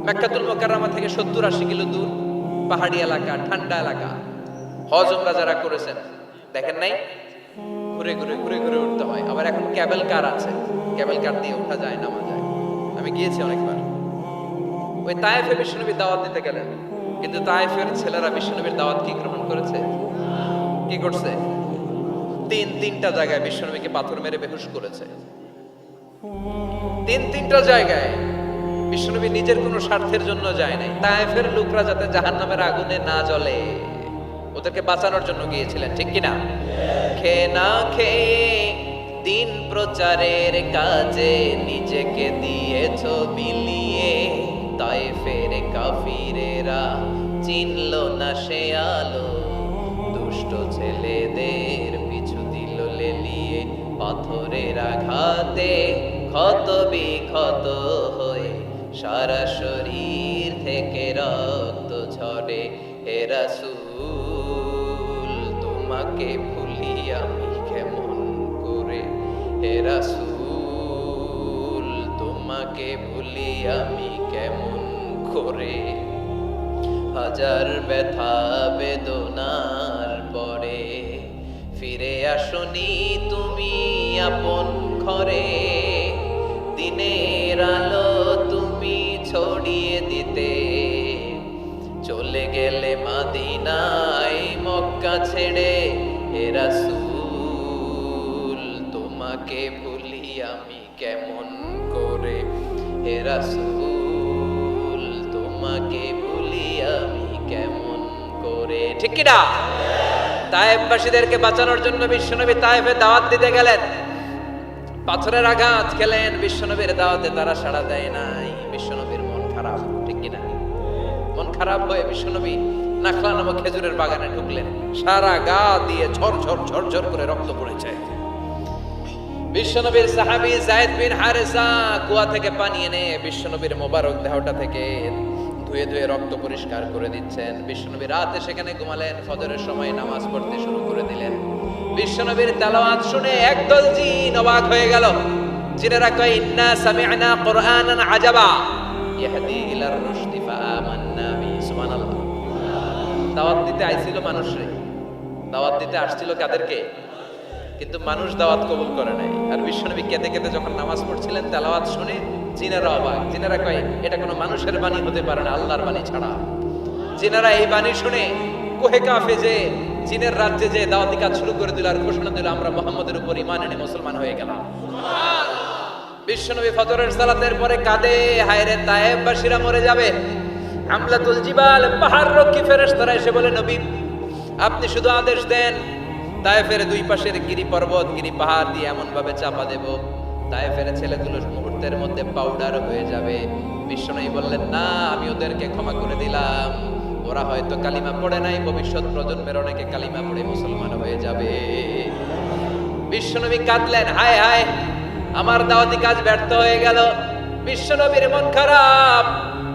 মক্কাতুল মুকাররমা থেকে 70-80 কিলো দূর, পাহাড়ি এলাকা, ঠান্ডা এলাকা। হজ উমরা যারা করেছেন দেখেন নাই, ঘুরে ঘুরে ঘুরে ঘুরে উঠতে হয়। আবার এখন ক্যাবেল কার আছে, ক্যাবেল কার দিয়ে ওঠা যায়, নামা যায়। আমি গিয়েছি অনেকবার। ওই তায়েফে বিশ্বনবীর দাওয়াত দিতে গেলেন, কিন্তু তায়েফের ছেলেরা বিশ্বনবীর দাওয়াত কি গ্রহণ করেছে? কি করছে? তিনটা জায়গায় বিশ্বনবীকে পাথর মেরে বেহুশ করেছে। তিনটা জায়গায় বিশ্বনবী নিজের কোনো স্বার্থের জন্য যায় নাই, তায়েফের লোকরা যাতে জাহান্নামের আগুনে না জ্বলে ওদেরকে বাঁচানোর জন্য গিয়েছিলেন, ঠিক কিনা? খেয়ে না খেয়ে দিন প্রচারের কাজে নিজেকে দিয়েছ বিলিয়ে, তায়েফের কাফিরেরা চিনল না সে আলো, দুষ্ট ছেলেদের পিছু দিল লেলিয়ে, পাথরের আঘাতে ক্ষত বিক্ষত হয়ে সারা শরীর থেকে রক্ত ঝরে। হে রাসূল তোমাকে ভুলি আমি কেমন করে, হে রাসূল তোমাকে ভুলি আমি কেমন করে। হাজার ব্যথা বেদনার পরে ফিরে আসনি তুমি আপন ঘরে, দিনের আলো তুমি ছড়িয়ে দিতে, চলে গেলে মদিনায় মক্কা ছেড়ে। হে রাসূল তোমাকে ভুলি আমি কেমন করে, হে রাসূল তোমাকে ভুলি আমি কেমন করে, ঠিক কি না? তায়েফবাসীদেরকে বাঁচানোর জন্য বিশ্বনবী তায়েফে দাওয়াত দিতে গেলেন, পাথরের আঘাত খেলেন, বিশ্বনবীর দাওয়াতে তারা সাড়া দেয় নাই। বিশ্বনবীর মন খারাপ, ঠিক কিনা? মন খারাপ হয়ে বিশ্বনবী নাখলা নামক খেজুরের বাগানে ঢুকলেন। সারা গা দিয়ে ঝরঝর ঝরঝর করে রক্ত পড়েছে। বিশ্বনবীর সাহাবী যায়েদ বিন হারেসা কুয়া থেকে পানি এনে বিশ্বনবীর মোবারক দেহটা থেকে ধুয়ে ধুয়ে রক্ত পরিষ্কার করে দিচ্ছেন। বিশ্বনবী রাতে সেখানে ঘুমালেন, ফজরের সময় নামাজ পড়তে শুরু করে দিলেন। বিশ্বনবীর তেলাওয়াত শুনে একদল জিন অবাক হয়ে গেল। জিনেরা কয়, ইন্না সামি'না কুরআনান আজাবা ইয়াহদি ইলার রুশদি ফাআমান্না বিহি। সুবহানাল্লাহ। দাওয়াত দিতে আইছিল মানুষরে, দাওয়াত দিতে আসছিল কাদেরকে? কিন্তু মানুষ দাওয়াত কবুল করে নাই। আর বিশ্বনবী কেঁদে কেঁদে যখন নামাজ পড়ছিলেন, তেলাওয়াত শুনে জিনেরা অবাক। জিনেরা কয়, এটা কোনো মানুষের বাণী হতে পারে না, আল্লাহর বাণী ছাড়া। জিনেরা এই বাণী শুনে কোহে কাফে যে জিনের রাজ্যে যে দাওয়াতি কাজ শুরু করে দিল আর ঘোষণা দিল, আমরা মুহাম্মদের উপর ঈমান এনে মুসলমান হয়ে গেলাম। বিশ্বনবী ফজরের সালাতের পরে কাঁদে, হায়রে তায়েফবাসীরা মরে যাবে। হামলাতুল জিবাল, পাহাড় রক্ষী ফেরেশতারা এসে বলে, নবী আপনি শুধু আদেশ দেন, তায়েফের দুই পাশের গিরি পর্বত, গিরি পাহাড় দিয়ে এমন ভাবে চাপা দেব, তায়েফের ছেলেগুলো মুহূর্তের মধ্যে পাউডার হয়ে যাবে। বিশ্বনবী বললেন, না, আমি ওদেরকে ক্ষমা করে দিলাম। ওরা হয়তো কালিমা পড়ে নাই, ভবিষ্যৎ প্রজন্মের অনেকে কালিমা পড়ে মুসলমান হয়ে যাবে। বিশ্বনবী কাঁদলেন, হায় হায়, আমার দাওয়াতি কাজ ব্যর্থ হয়ে গেল। বিশ্বনবীর মন খারাপ।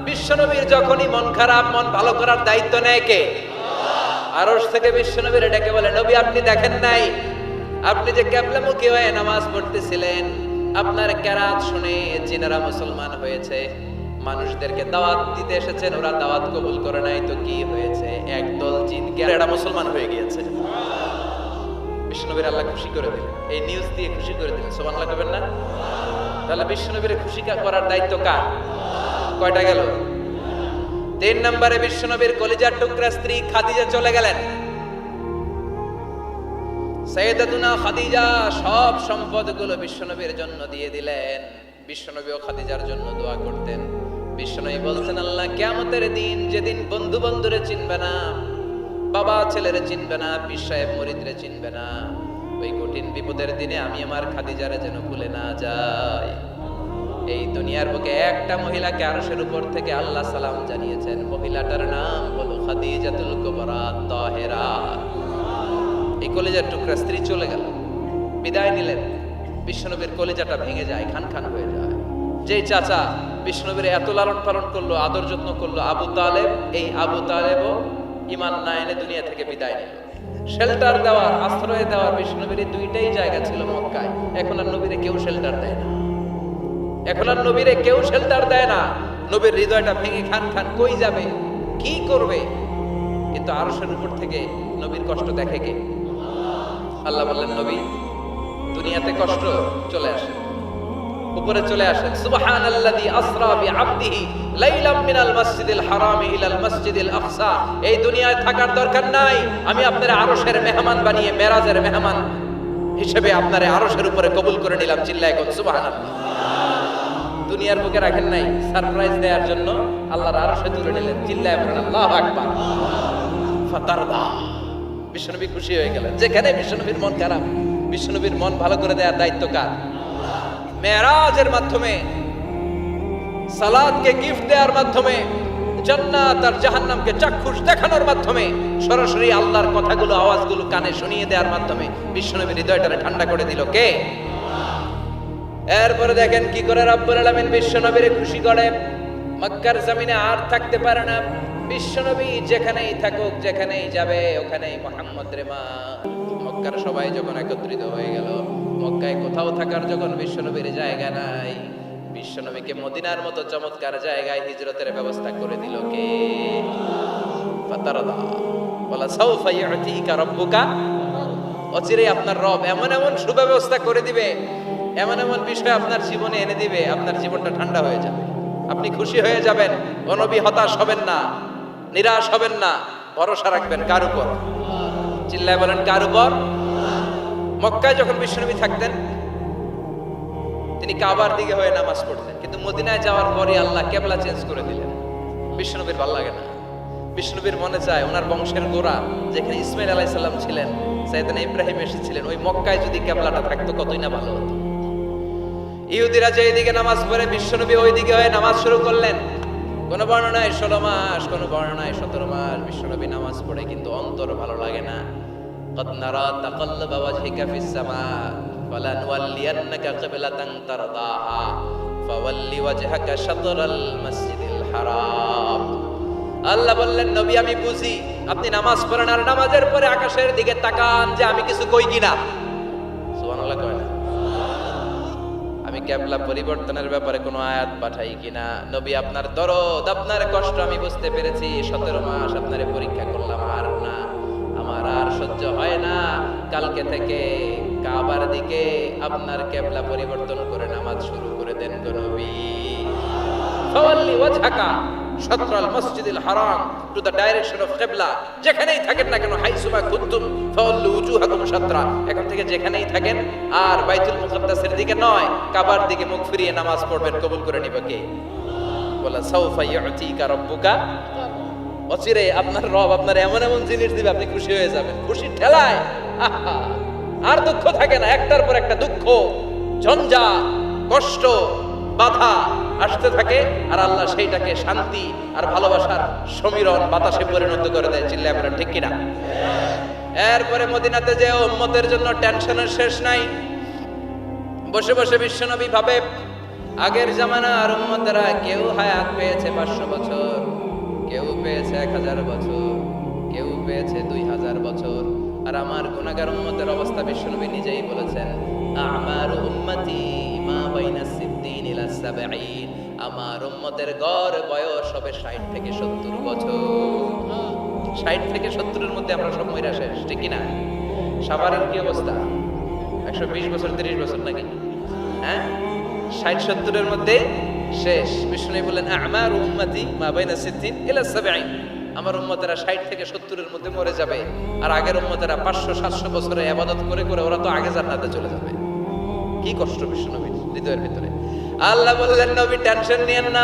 বিশ্বনবীর যখনই মন খারাপ, মন ভালো করার দায়িত্ব নেয় কে? আরশ থেকে বিশ্বনবীর ডেকে বলে, নবী আপনি দেখেন নাই, আপনি যে কিবলামুখী হয়ে নামাজ পড়তেছিলেন, আপনার কেরাত শুনে জিনেরা মুসলমান হয়েছে। মানুষদেরকে দাওয়াত দিতে এসেছেন, ওরা দাওয়াত কবুল করে নাই, তো কি হয়েছে? একদল জিনকে এরা মুসলমান হয়ে গিয়েছে। বিশ্বনবীর আল্লাহ খুশি করে দিলেন, এই নিউজ দিয়ে খুশি করে দিলেন। সুবহানাল্লাহ কইবেন না? তাহলে বিশ্বনবীর খুশি করার দায়িত্ব কার? কয়টা গেল? 3 নম্বরে বিশ্বনবীর কলিজার টুকরা স্ত্রী খাদিজা চলে গেলেন। সাইয়েদাতুনা খাদিজা সব সম্পদগুলো বিশ্বনবীর জন্য দিয়ে দিলেন। বিশ্বনবী ও খাদিজার জন্য দোয়া করতেন। বিশ্বনবী বলতেন, আল্লাহ কিয়ামতের দিন, যেদিন বন্ধু বন্ধুরে চিনবে না, বাবা ছেলেরে চিনবে না, পীর সাহেব মুরিদরে চিনবে না, ওই কঠিন বিপদের দিনে আমি আমার খাদিজারে যেন ভুলে না যাই। এই দুনিয়ার বুকে একটা মহিলাকে আরশের উপর থেকে আল্লাহ সালাম জানিয়েছেন। মহিলাটার নাম হলো খাদিজাতুল কুবরা তাহেরা। এই কলিজার টুকরা স্ত্রী চলে গেল, বিদায় নিলেন। বিশ্বনবীর কলিজাটা ভেঙে যায়, খান খান হয়ে যায়। যেই চাচা বিশ্বনবীর এত লালন পালন করলো, আদর যত্ন করলো, আবু তালেব, এই আবু তালেবও ঈমান না এনে দুনিয়া থেকে বিদায় নিল। শেল্টার দেওয়ার, আশ্রয় দেওয়ার বিশ্বনবীর দুইটাই জায়গা ছিল মক্কায়। এখন আর নবীরে কেউ শেল্টার দেয় না, এখন আর নবীরে কেউ শেল্টার দেয় না। নবীর হৃদয়টা ভেঙে খান খান, কই যাবে, কি করবে? কিন্তু আরশের উপর থেকে নবীর কষ্ট দেখে কে? আল্লাহ বললেন, নবী দুনিয়াতে কষ্ট, চলে আসেন, উপরে চলে আসেন। সুবহানাল্লাযী আসরা বিআবদিহি লাইলাম মিনাল মাসজিদিল হারামি ইলাল মাসজিদিল আকসা। এই দুনিয়ায় থাকার দরকার নাই, আমি আপনার আরশের মেহমান বানিয়ে মেরাজের মেহমান হিসেবে আপনার আরশের উপরে কবুল করে নিলাম। চিল্লায় কোন সুবহানাল্লাহ। দুনিয়ার বুকে রাখেন নাই, সারপ্রাইজ দেওয়ার জন্য আল্লাহর আরশে তুলে নিলেন। চিল্লায় বলেন আল্লাহু আকবার। ফাতারদা, বিশ্বনবী খুশি হয়ে গেলেন। যেখানে বিশ্বনবীর মন খারাপ, বিশ্বনবীর মন ভালো করে দেওয়ার দায়িত্ব কার? মেরাজের মাধ্যমে, সালাতকে গিফট দেওয়ার মাধ্যমে, জান্নাত আর জাহান্নামকে চাক্ষুষ দেখানোর মাধ্যমে, সরাসরি আল্লাহর কথাগুলো, আওয়াজগুলো কানে শুনিয়ে দেওয়ার মাধ্যমে বিশ্বনবীর হৃদয়টারে ঠান্ডা করে দিল কে? এরপরে দেখেন কি করে রব্বুল আলামিন বিশ্বনবীরে খুশি করে। মক্কার জমিনে আর থাকতে পারে না বিশ্বনবী, যেখানেই থাকুক, যেখানেই যাবে, ওখানেই মুহাম্মদ রে মা। মক্কার সবাই যখন একত্রিত হয়ে গেল, মক্কায় কোথাও থাকার যখন বিশ্বনবীর জায়গা নাই, বিশ্বনবীকে মদিনার মতো চমৎকার জায়গায় হিজরতের ব্যবস্থা করে দিল কে? ফাতারদা ওয়ালা সাউফা ইউতিকা রাব্বুকা। অচিরেই আপনার রব এমন এমন সুব্যবস্থা করে দিবে, এমন এমন বিষয় আপনার জীবনে এনে দিবে, আপনার জীবনটা ঠান্ডা হয়ে যাবে, আপনি খুশি হয়ে যাবেন। ও নবী, হতাশ হবেন না, নিরাশ হবেন না, ভরসা রাখবেন কার উপর? চিল্লায় বলেন কার উপর? মক্কায় যখন বিশ্বনবী থাকতেন, তিনি কাবার দিকে হয়ে নামাজ পড়তেন, কিন্তু মদিনায় যাওয়ার পরে আল্লাহ কেবলা চেঞ্জ করে দিলেন। বিশ্বনবীর ভালো লাগে না, বিশ্বনবীর মনে চায় ওনার বংশের গোড়া যেখানে ইসমাইল আলাইহিস সালাম ছিলেন, সাইয়েদনা ইব্রাহিম এসেছিলেন, ওই মক্কায় যদি কেবলাটা থাকতো কতই না ভালো হতো। ইহুদিরা যে এদিকে নামাজ পড়ে, বিশ্বনবী ওই দিকে হয়ে নামাজ শুরু করলেন। কোন বর্ণনায় 16 মাস, কোন বর্ণনায় 17 মাস বিশ্বনবী নামাজ পড়ে, কিন্তু অন্তর ভালো লাগে না। قد نرى تقلب وجهك في السماء فلنولينك قبلة ترضاها فول وجهك شطر المسجد الحرام। আল্লাহ বললেন, নবী আমি বুঝি আপনি নামাজ পড়েন, আর নামাজের পরে আকাশের দিকে তাকান যে আমি কিছু কই কিনা। সুবহানাল্লাহ কয় না? আমি কিবলা পরিবর্তনের ব্যাপারে কোনো আয়াত পাঠাই কিনা? নবী আপনার দরদ, আপনার কষ্ট আমি বুঝতে পেরেছি। 17 মাস আপনারে পরীক্ষা করলাম, আর না, আমার আর সহ্য হয় না। কালকে থেকে কাবার দিকে আপনার কিবলা পরিবর্তন করে নামাজ শুরু করে দেন গো নবী। ফাওয়াল্লি ওয়াজহাকা শাতরাল মসজিদিল হারাম, টু দ্য ডাইরেকশন অফ কিবলা। যেখানেই থাকেন না কেন, হাইসুমা কুনতুম ফাওয়াল্লু উজুহাকুম শাতরা, এখন থেকে যেখানেই থাকেন আর বাইতুল মুকাদ্দাসের দিকে নয়, কাবার দিকে মুখ ফিরিয়ে নামাজ পড়বেন। কবুল করে নিবে কে? বলা সাউফা ইউতিকা রাব্বুকা। অচিরে আপনার রব আপনার এমন এমন জিনিস দিবে, আপনি খুশি হয়ে যাবেন। খুশির ঠেলায় আহা, আর দুঃখ থাকে না, একটার পর একটা দুঃখ, ঝঞ্ঝা, কষ্ট, বাধা আসতে থাকে, আর আল্লাহ সেইটাকে শান্তি আর ভালোবাসার সমীরণ বাতাসে পরিণত করে দেয়। চিল্লায় বলেন ঠিক কিনা? এরপরে মদিনাতে যে উম্মতের জন্য টেনশনের শেষ নাই। বসে বসে বিশ্বনবী ভাবে, আগের জামানার উম্মতেরা কেউ হায়াত পেয়েছে 500 বছর, কেউ পেয়েছে 1000 বছর, কেউ পেয়েছে 2000 বছর, আর আমার গুনাহগার উম্মতের অবস্থা বিশ্বনবী নিজেই বলেছেন, আমার উম্মতি মা বাইনা 60 ইলা 70। আমার উম্মতের গড় বয়স হবে 60 থেকে 70 বছর। 60 থেকে 70 এর মধ্যে আমরা সব মইরা শেষ, ঠিক কি না? সাভারের কি অবস্থা? 120 বছর 30 বছর নাকি? হ্যাঁ, 60-70 এর মধ্যে শেষ। বিষ্ণু বললেন, আমার উম্মতি মা বাইনা 60 ইলা 70। আমার উম্মতেরা 60 থেকে 70 এর মধ্যে মরে যাবে, আর আগের উম্মতেরা 500-700 বছরে ইবাদত করে করে ওরা তো আগে জান্নাতে চলে যাবে। কি কষ্ট বিশ্বনবীর হৃদয়ের ভিতরে। আল্লাহ বললেন, নবী টেনশন নিয়েন না।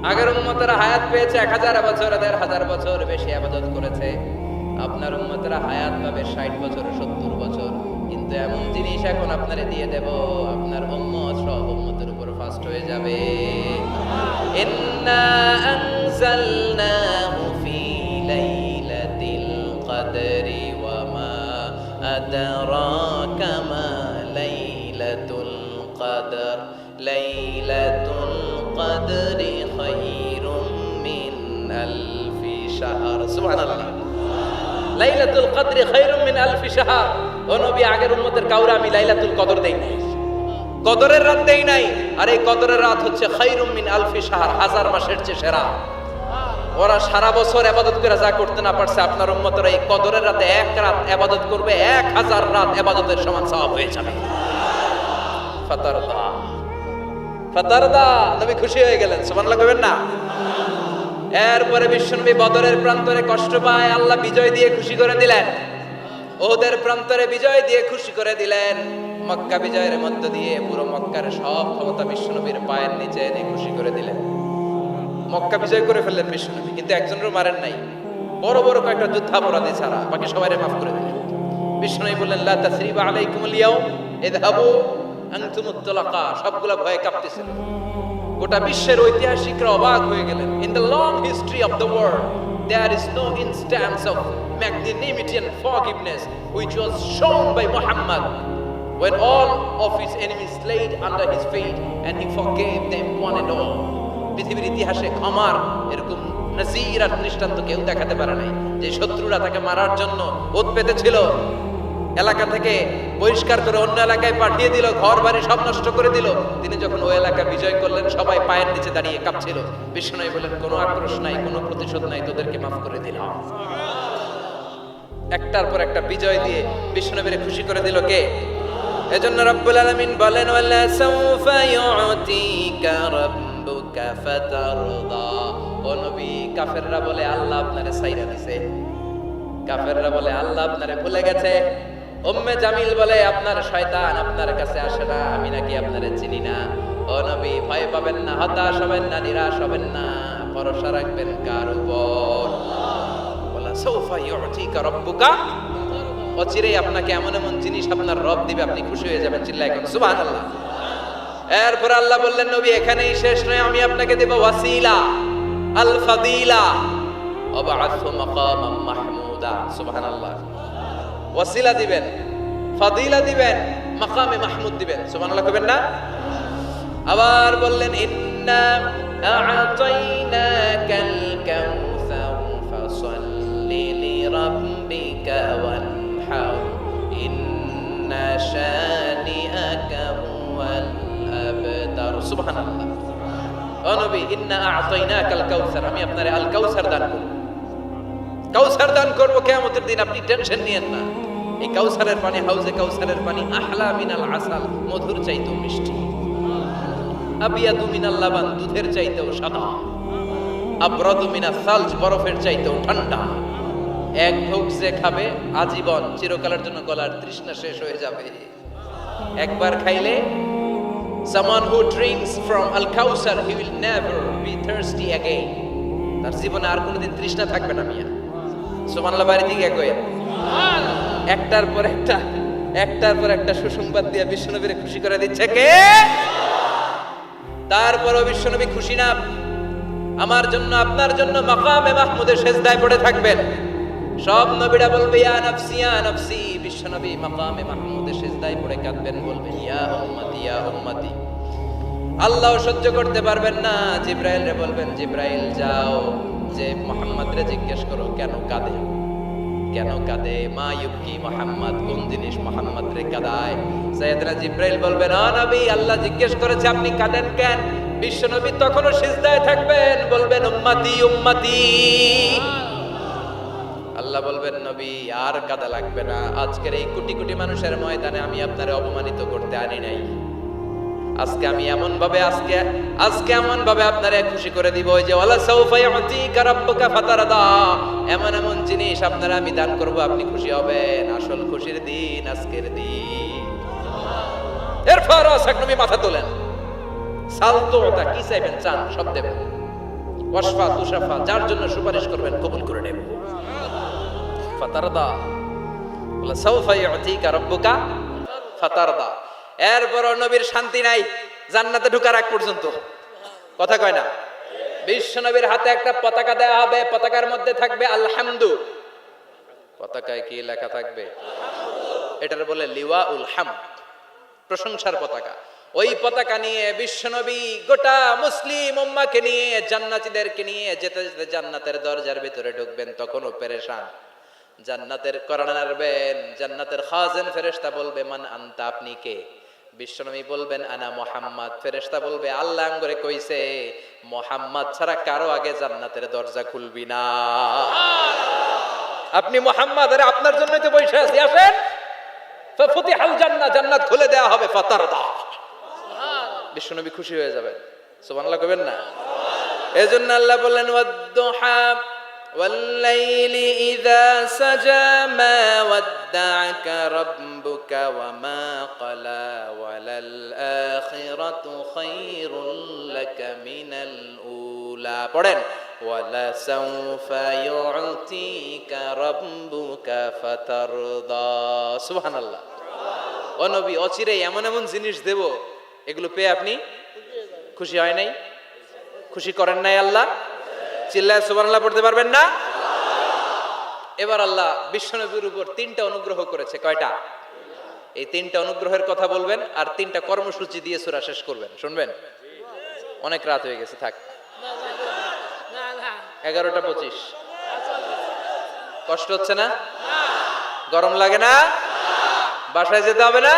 আগের উম্মতেরা হায়াত পেয়েছে 1000 বছর, 1500 বছর বেশি ইবাদত করেছে। আপনার উম্মতেরা হায়াত পাবে 60 বছর, 70 বছর। কিন্তু এমন জিনিস এখন আপনারে দিয়ে দেব, আপনার উম্মত সব উম্মতের উপর ফাস্ট হয়ে যাবে। ইন্না আনজালনাহু ফি লাইলাতিল কদরি ওয়া মা আদরাকা মা লাইলাতুল কদর। লাইলাতুল কদরি খায়রুম মিন আলফি শাহর। সুবহানাল্লাহ। লাইলাতুল কদরি খায়রুম মিন আলফি শাহর। ও নবী, আগের উম্মতের কাউরে আমি লাইলাতুল কদর দেই নাই। কদরের রাত দেই নাই, আর এই কদরের রাত হচ্ছে খায়রুম মিন আলফি শাহর, হাজার মাসের চেয়ে সেরা। ওরা সারা বছর ইবাদত করে যা করতে না পারছে, আপনার উম্মতেরা এই কদরের রাতে এক রাত ইবাদত করবে, 1000 রাত ইবাদতের সমান সওয়াব হয়ে যাবে। ফাতারদা ফাতারদা, নবী খুশি হয়ে গেলেন, সুবহানাল্লাহ কইবেন না? এরপরে বিশ্বনবী বদরের প্রান্তরে কষ্ট পায়, আল্লাহ বিজয় দিয়ে খুশি করে দিলেন। ওদের প্রান্তরে বিজয় দিয়ে খুশি করে দিলেন। মক্কা বিজয়ের মধ্য দিয়ে পুরো মক্কার সব ক্ষমতা বিশ্বনবীর পায়ের নিচে এনে খুশি করে দিলেন। মক্কা বিজয় করে ফেললেন বিশ্বনবী, কিন্তু একজনেরও মারেন নাই, বড় বড় কয়েকটা যুদ্ধাপরাধী ছাড়া বাকি সবাইরে মাফ করে দিলেন। বিশ্বনবী বললেন লা তাসরিবা আলাইকুমুল ইয়াউম ইযহাবু আনতুমুত তুলাকা। সবগুলা ভয়ে কাঁপতেছিল। গোটা বিশ্বের ঐতিহাসিকরা অবাক হয়ে গেলেন। In the long history of the world there is no instance of magnanimity and forgiveness which was shown by Muhammad when all of his enemies laid under his feet and he forgave them one and all. পৃথিবীর ইতিহাসে ক্ষমার এরকম নজির আর দৃষ্টান্ত কেউ দেখাতে পারে নাই। যে শত্রুরা তাকে মারার জন্য ওত পেতেছিল, এলাকা থেকে বহিষ্কার করে অন্য এলাকায় পাঠিয়ে দিল, ঘর বাড়ি সব নষ্ট করে দিল, তিনি যখন ওই এলাকা বিজয় করলেন সবাই পায়ের নিচে দাঁড়িয়ে কাঁপছিল। বিষ্ণু বললেন কোনো আক্রোশ নাই, কোনো প্রতিশোধ নাই, তোদেরকে মাফ করে দিলাম। একটার পর একটা বিজয় দিয়ে বিষ্ণুনবীরে খুশি করে দিল কে? এজন্য রব্বুল আলামিন বলেন ওয়ালা সাউফা ইউতিকা রাব্বুকা ফাতারদা। ও নবী, কাফেররা বলে আল্লাহ আপনারে ছাইরা দিয়েছে, কাফেররা বলে আল্লাহ আপনারে ভুলে গেছে, উম্মে জামিল বলে আপনার শয়তান আপনার কাছে আসে না, আমি নাকি আপনারে চিনি না। ও নবী, ভয় পাবেন না, হতাশ হবেন না, নিরাশ হবেন না, ভরসা রাখবেন কার উপর? বলা সাউফা ইউতিকা রাব্বুকা, অচিরেই আপনাকে এমন এমন জিনিস আপনার রব দিবে, আপনি খুশি হয়ে যাবেন। চিল্লায় এখন সুবহানাল্লাহ। এরপর আল্লাহ বললেন নবী এখানেই শেষ নয়, আমি আপনাকে দেব ওয়াসিলা আল ফাদিলা ওয়াবআথহু মাকামান মাহমুদা। সুবহানাল্লাহ। ওয়াসিলা দিবেন, ফাদিলা দিবেন, মাকামে মাহমুদ দিবেন। সুবহানাল্লাহ কইবেন না? আবার বললেন ইন্না আ'তাইনাকাল কাউসার ফাসাল্লি লিরাব্বিকা ওয়ানহার ইন্না শানিআকা হুয়াল আবতার। সুবহানাল্লাহ। ও নবী, ইন্না আ'তাইনাকাল কাউসার, আমি আপনারে আল কাউসার দান করব। কাউসার দান করব কিয়ামতের দিন, আপনি টেনশন নিয়েন না। এই কাউসারের পানি, হাউজে কাউসারের পানি আহলা মিনাল আসাল, মধুর চাইতেও মিষ্টি। আবিয়াদু মিনাল লাবান, দুধের চাইতেও সাদা। আবরাদু মিনাস সালজ, বরফের চাইতেও ঠান্ডা। এক ঢোক যে খাবে আজীবন, চিরকালের জন্য গলার তৃষ্ণা শেষ হয়ে যাবে। একবার খাইলে someone who drinks from al-Kawthar he will never be thirsty again, তার জীবনে আর কোনোদিন তৃষ্ণা থাকবে না। মিয়া সুবহানাল্লাহ, বাড়ি থেকে কই একটার পর একটা সুসংবাদ দিয়ে বিশ্বনবীরে খুশি করে দিচ্ছে কে? তারপরও বিশ্বনবী খুশি না। আমার জন্য আপনার জন্য মাকামে মাহমুদে সেজদায় পড়ে থাকবেন। সব নবীরা বলবে ইয়া নাফসি ইয়া নাফসি, বিশ্বনবী মাকামে মাহমুদে সেজদায় পড়ে কাঁদবেন, বলবেন ইয়া উম্মতি ইয়া উম্মতি। আল্লাহ সহ্য করতে পারবেন না, জিব্রাইল রে বলবেন জিব্রাইল যাও, যে মুহাম্মদ রে জিজ্ঞেস করো কেন কাঁদে, কেন কাঁদে। মা ইউবকি মুহাম্মদ, কোন জিনিস মুহাম্মদ রে কাঁদায়? সাইয়েদনা জিব্রাইল বলবেন ও নবী, আল্লাহ জিজ্ঞেস করেছে আপনি কাঁদেন কেন? বিশ্বনবী তখনও সিজদায় থাকবেন, বলবেন উম্মতি উম্মতি। আল্লাহ বলবেন নবী আর কাঁদা লাগবে না, আজকের এই কোটি কোটি মানুষের ময়দানে আমি আপনারে অপমানিত করতে আনি নাই। আজকে আমি এমন ভাবে আপনারে খুশি করে দিব যে ওয়ালা সাউফা ইউতিকা রাব্বুকা ফাতারদা, এমন এমন জিনিস আপনারা আমি দান করব, আপনি খুশি হবেন। আসল খুশির দিন আজকের দিন। এরপর নবী মাথা তোলেন, সালতোটা কি চাইবেন চান সব দেবেন, ওয়াশফা তুশাফা, যার জন্য সুপারিশ করবেন কবুল করে নেব। ফাতারদা, ওয়ালা সাউফা ইউতিকা রাব্বুকা ফাতারদা। এরপর নবীর শান্তি নাই জান্নাতে ঢোকার আগ পর্যন্ত, কথা কয় না। বিশ্ব নবীর হাতে একটা পতাকা দেওয়া হবে, পতাকার মধ্যে থাকবে আলহামদু। পতাকায় কি লেখা থাকবে? এটার বলে লিওয়াউল হামদ, প্রশংসার পতাকা। ওই পতাকা নিয়ে বিশ্ব নবী গোটা মুসলিম উম্মাহকে নিয়ে, জান্নাতীদেরকে নিয়ে যেতে যেতে জান্নাতের দরজার ভিতরে ঢুকবেন, তখনও পেরেশান। জান্নাতের কোরআন আরবেন, জান্নাতের খাজেন ফেরেশতা বলবে মান আনতা, আপনি কে? বিশ্বনবী বলবেন আনা মুহাম্মদ, ফেরেশতা বলবে আল্লাহ করে কইছে মুহাম্মদ ছাড়া কারো আগে জান্নাতের দরজা খুলবি না। আপনি মুহাম্মদ, আরে আপনার জন্যই তো বসে আছি, আসেন। ফাফুতিহাল জান্নাহ, জান্নাত খুলে দেয়া হবে। ফাতারদা, বিশ্বনবী খুশি হয়ে যাবেন। সুবহানাল্লাহ কইবেন না? এজন্য আল্লাহ বললেন ওয়াদ-দুহা ওয়াল-লাইলি ইযা সাজা মা ওয়াদ্দা'আকা রাব্বুকা ওয়া মা ক্বালা ওয়ালাল আখিরাতু খায়রুল লাকা মিনাল উলা। পড়েন ওয়ালা সাওফা ইউ'তিকা রাব্বুকা ফাতারদা। সুবহানাল্লাহ। ও নবী, অচিরেই এমন এমন জিনিস দেব, এগুলো পেয়ে আপনি খুশি হয় নাই? খুশি করেন নাই আল্লাহ? চিল্লায় সুবহানাল্লাহ পড়তে পারবেন না? এবার আল্লাহ বিশ্বনবীর উপর 3টা অনুগ্রহ করেছে। কয়টা? এই 3টা অনুগ্রহের কথা বলবেন আর 3টা কর্মসূচি দিয়ে সূরা শেষ করবেন। শুনবেন? অনেক রাত হয়ে গেছে, থাক। 11:25। কষ্ট হচ্ছে না? গরম লাগে না? বাসায় যেতে হবে না?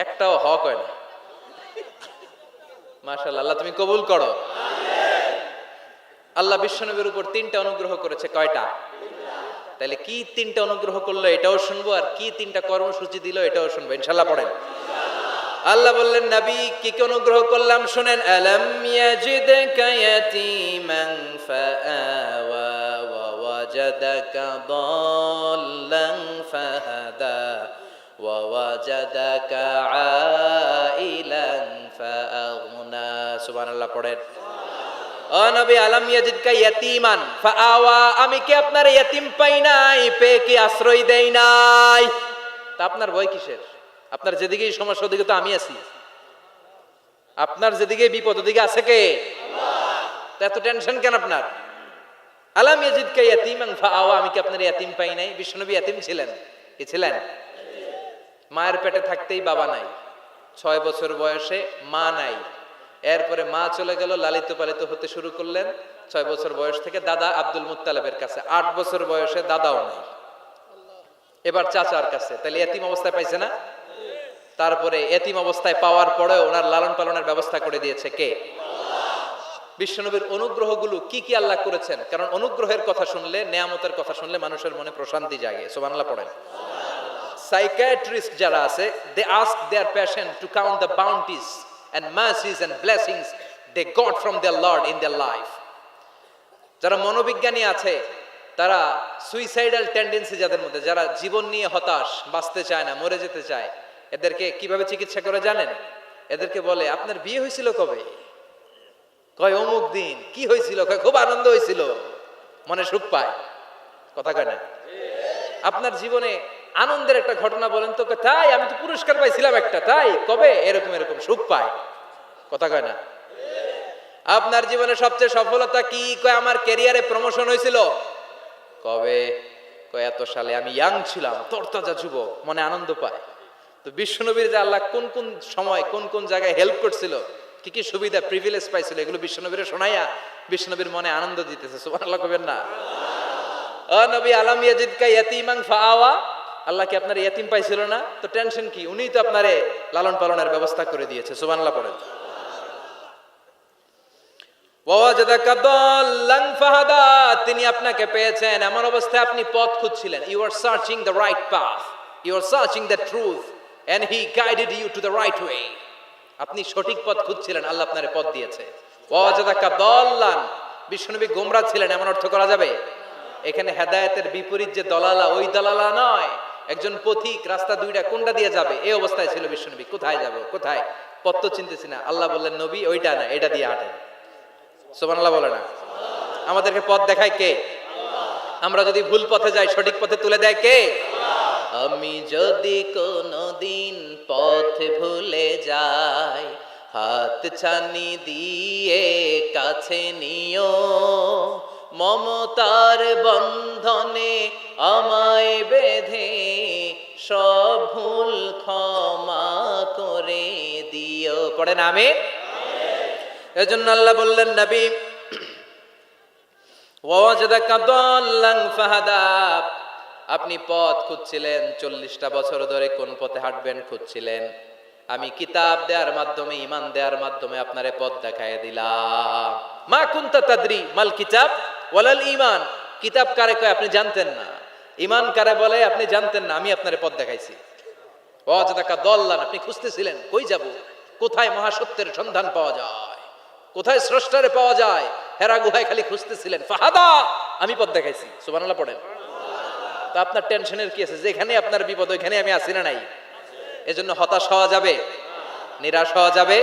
একটাও হক হয় না। মাশাআল্লাহ, আল্লাহ তুমি কবুল করো। আল্লাহ বিশ্বনবীর উপর 3টা অনুগ্রহ করেছে। কয়টা? তাহলে কি 3টা অনুগ্রহ করলো এটাও শুনবো, আর কি 3টা কর্মসূচি দিল এটাও শুনবো ইনশাআল্লাহ। পড়েন। আল্লাহ বললেন নবী কি কি অনুগ্রহ করলাম শুনেন। আলাম ইয়াজিদকা ইয়াতীমান ফাআওয়া ওয়া ওয়াজাদাকা দাল্লান ফাহাদা ওয়া ওয়াজাদাকা আইলান ফাআগনা। সুবহানাল্লাহ পড়েন। ও নবী, আলাম ইয়াজিদকা ইয়াতীমান ফাআওয়া, আমি কি আপনার ইয়াতীম পাই নাই, পেয়ে কি আশ্রয় দেই নাই? তা আপনার ভয় কিসের? আপনার যেদিকেই সমস্যা ওদিকে তো আমি আছি। আপনার যেদিকে বিপদ ওদিকে আছে কে? আল্লাহ। তা এত টেনশন কেন আপনার? আলাম ইয়াজিদকা ইয়াতীমান ফাআওয়া, আমি কি আপনার ইয়াতীম পাই নাই? বিশ্বনবী ইয়াতীম ছিলেন। কি ছিলেন? মায়ের পেটে থাকতেই বাবা নাই, 6 বছর বয়সে মা নাই, এরপরে মা চলে গেল, লালিত পালিত হতে শুরু করলেন। 6 বছর বয়স থেকে দাদা আব্দুল মুত্তালিবের কাছে, 8 বছর বয়সে দাদাও নাই, এবার চাচার কাছে। তাহলে এতিম অবস্থায় পাইছে না? তারপরে এতিম অবস্থায় পাওয়ার পরে ওনার লালন পালনের ব্যবস্থা করে দিয়েছে কে? বিশ্বনবীর অনুগ্রহগুলো কি কি আল্লাহ করেছেন, কারণ অনুগ্রহের কথা শুনলে, নেয়ামতের কথা শুনলে মানুষের মনে প্রশান্তি জাগে। সুবহানাল্লাহ পড়েন। সাইকিয়াট্রিস্ট যারা আছে, they ask their patient to count the bounties and mercies and blessings they got from their Lord in their life. যারা মনোবিজ্ঞানী আছে, তারা সুইসাইডাল টেন্ডেন্সি যাদের মধ্যে, যারা জীবন নিয়ে হতাশ, বাঁচতে চায় না, মরে যেতে চায়, এদেরকে কিভাবে চিকিৎসা করে জানেন? এদেরকে বলে আপনার বিয়ে হয়েছিল কবে? কয় অমুক দিন। কি হয়েছিল? কয় খুব আনন্দ হয়েছিল, মনে সুখ পায়। কথা কয় না? আপনার জীবনে আনন্দের একটা ঘটনা বলেন তো। তাই আমি তো পুরস্কার পাইছিলাম একটা। তাই কবে? এরকম এরকম সুখ পায়। কথা কয় না? আপনার জীবনে সবচেয়ে সফলতা কি? কয় আমার ক্যারিয়ারে প্রমোশন হয়েছিল। কবে? কয় এত সালে, আমি ইয়াং ছিলাম, তরতাজা যুবক, মনে আনন্দ পায়। তো বিশ্বনবীর যে আল্লাহ কোন কোন সময় কোন কোন জায়গায় হেল্প করছিল, কি কি সুবিধা প্রিভিলেজ পাইছিল, এগুলো বিশ্বনবীরে শোনাইয়া বিশ্বনবীর মনে আনন্দ দিতেছে। সুবহানাল্লাহ কইবেন না? ও নবী, আলাম ইয়াজিদকা ইয়াতীমান ফাআওয়া, আল্লাহ কি আপনার ইয়াতীম পাইছিল না? তো টেনশন কি? উনিই তো আপনারে লালন পালনের ব্যবস্থা করে দিয়েছে। সুবহানাল্লাহ পড়েন। ওয়াজাদাকা দাল্লান ফাহাদা, তিনি আপনাকে পেয়েছেন এমন অবস্থায় আপনি পথ খুঁজছিলেন। You are searching the right path, you are searching the truth and he guided you to the right way. আপনি সঠিক পথ খুঁজছিলেন, আল্লাহ আপনারে পথ দিয়েছে। ওয়াজাদাকা দাল্লান, বিশ্বনবী গোমরা ছিলেন এমন অর্থ করা যাবে? এখানে হেদায়েতের বিপরীত যে দলালা, ওই দলালা নয়। একজন পথিক, রাস্তা দুইটা, কোনটা দিয়ে যাবে এই অবস্থায় ছিল বিশ্বনবী। কোথায় যাবে, কোথায়? পথ তো চিনতেছি না। আল্লাহ বললেন নবী ওইটা না, এটা দিয়ে হাঁটেন। সুবহানাল্লাহ বলে না? আমাদেরকে পথ দেখায় কে? আমরা যদি ভুল পথে যাই, সঠিক পথে তুলে দেয় কে? আমি যদি কোনদিন পথ ভুলে যাই, হাত ছানি দিয়ে কাছে নিও, মমতার বন্ধনে আমায় বেঁধে সব ভুল ক্ষমা করে দিও। পড়েন আমিন। এজন্য আল্লাহ বললেন নবী ওয়াজাদাকা দাল্লান ফাহাদা, আপনি পথ খুঁজছিলেন, 40টা বছর ধরে কোন পথে হাঁটবেন খুঁজছিলেন। আমি কিতাব দেওয়ার মাধ্যমে, ঈমান দেওয়ার মাধ্যমে আপনারে পথ দেখায় দিলাম। মা কুনতা তাদরি মাল কিতাব ওয়ালাল ঈমান। কিতাব কারে কয় আপনি জানতেন না, ঈমান কারে বলে আপনি জানতেন না, আমি আপনারে পথ দেখাইছি। ওয়াজাদাকা দাল্লান, আপনি খুঁজতেছিলেন কই যাব, কোথায় মহাসত্যের সন্ধান পাওয়া যায়, কোথায় স্রষ্টারে পাওয়া যায়, হেরা গুহায় খালি খুঁজতেছিলেন। ফাহাদা, আমি পথ দেখাইছি। সুবহানাল্লাহ পড়েন। তো আপনার টেনশনের কি আছে? যেখানে আপনার বিপদ ওইখানে আমি আছি না নাই? এজন্য হতাশ হওয়া যাবে, নিরাশ হওয়া যাবে।